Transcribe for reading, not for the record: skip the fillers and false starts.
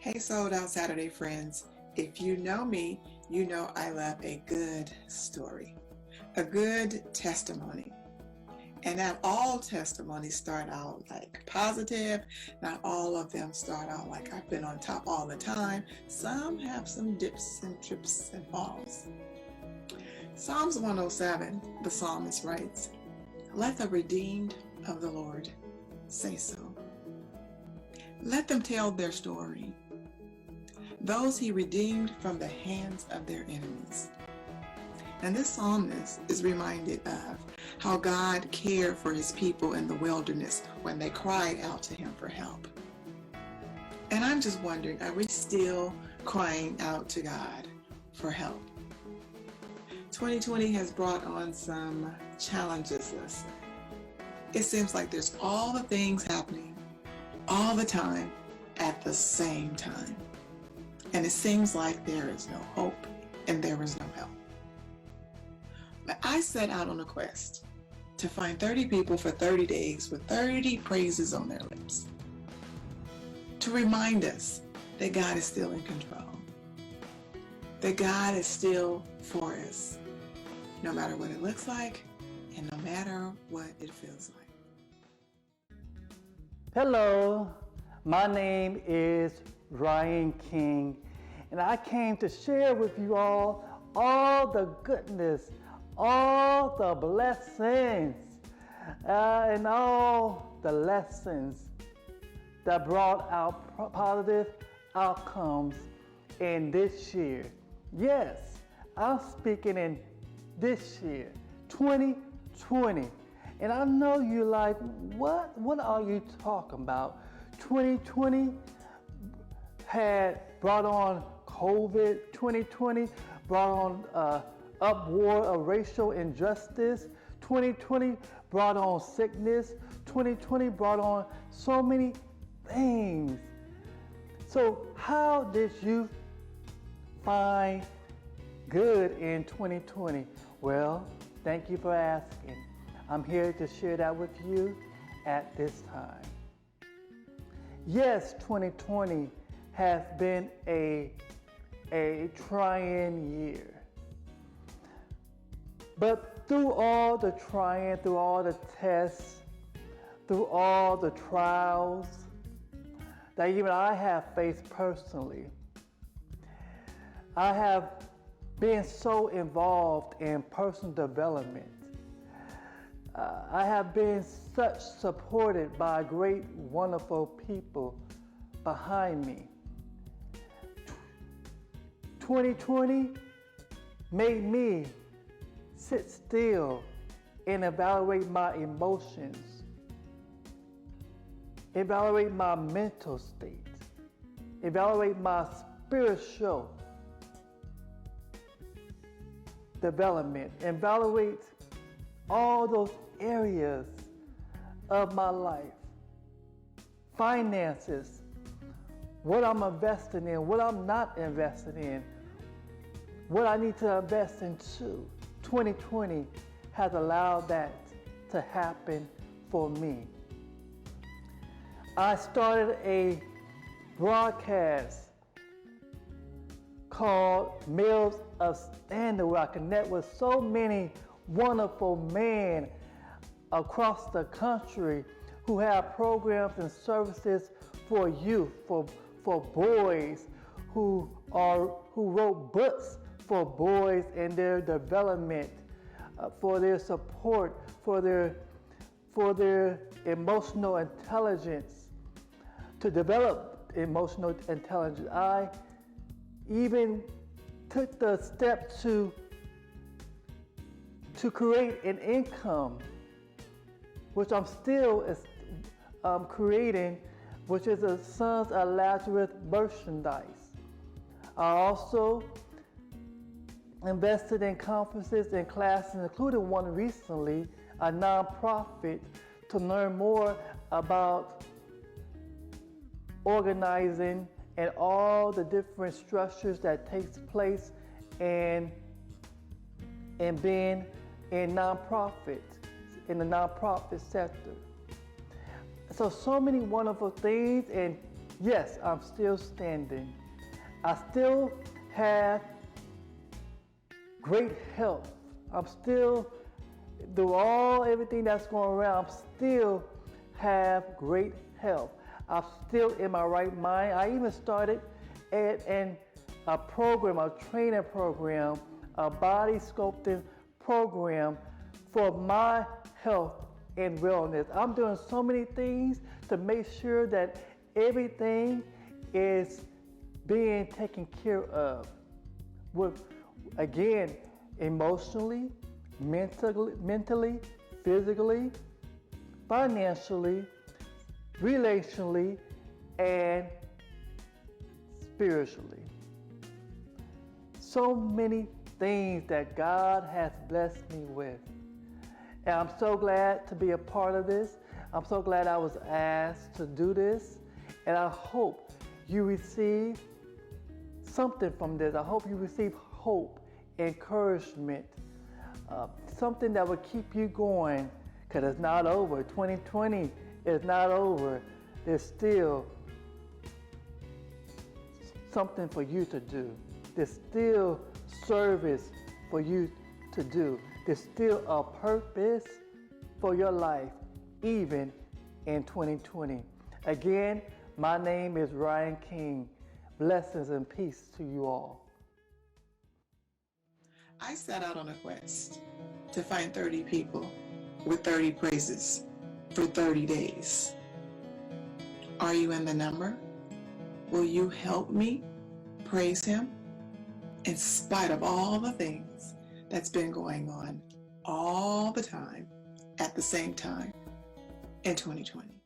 Hey, Sold Out Saturday friends. If you know me, you know I love a good story, a good testimony. And not all testimonies start out like positive. Not all of them start out like I've been on top all the time. Some have some dips and trips and falls. Psalms 107, the psalmist writes, "Let the redeemed of the Lord say so. Let them tell their story. Those he redeemed from the hands of their enemies." And this psalmist is reminded of how God cared for his people in the wilderness when they cried out to him for help. And I'm just wondering, are we still crying out to God for help? 2020 has brought on some challenges, let's say. It seems like there's all the things happening all the time at the same time. And it seems like there is no hope and there is no help. But I set out on a quest to find 30 people for 30 days with 30 praises on their lips, to remind us that God is still in control, that God is still for us, no matter what it looks like and no matter what it feels like. Hello, my name is Ryan King, and I came to share with you all the goodness, all the blessings, and all the lessons that brought out positive outcomes in this year. Yes, I'm speaking in this year, 2020. And I know you're like, what are you talking about? 2020 had brought on COVID. 2020 brought on upward of racial injustice. 2020 brought on sickness. 2020 brought on so many things. So how did you find good in 2020? Well, thank you for asking. I'm here to share that with you at this time. Yes, 2020 has been a trying year. But through all the trying, through all the tests, through all the trials that even I have faced personally, I have been so involved in personal development. I have been such supported by great, wonderful people behind me. 2020 made me sit still and evaluate my emotions, evaluate my mental state, evaluate my spiritual development, evaluate all those areas of my life. Finances, what I'm investing in, what I'm not investing in, what I need to invest into. 2020 has allowed that to happen for me. I started a broadcast called Meals of Standard, where I connect with so many wonderful men across the country who have programs and services for youth, for boys, who wrote books for boys and their development, for their support, for their emotional intelligence, to develop emotional intelligence. I even took the step to create an income, which I'm still creating, which is a Sons of Lazarus merchandise. I also invested in conferences and classes, including one recently, a nonprofit, to learn more about organizing and all the different structures that takes place in being in nonprofit, in the nonprofit sector. So many wonderful things, and Yes, I'm still standing. I still have great health. I'm still, through everything that's going around, I'm still have great health. I'm still in my right mind. I even started a program, a training program, a body sculpting program for my health and wellness. I'm doing so many things to make sure that everything is being taken care of. With, again, emotionally, mentally, physically, financially, relationally, and spiritually. So many things that God has blessed me with. And I'm so glad to be a part of this. I'm so glad I was asked to do this. And I hope you receive something from this. I hope you receive hope, encouragement, something that will keep you going, because it's not over. 2020 is not over. There's still something for you to do. There's still service for you to do. There's still a purpose for your life, even in 2020. Again, my name is Ryan King. Blessings and peace to you all. I set out on a quest to find 30 people with 30 praises for 30 days. Are you in the number? Will you help me praise him in spite of all the things that's been going on all the time at the same time in 2020?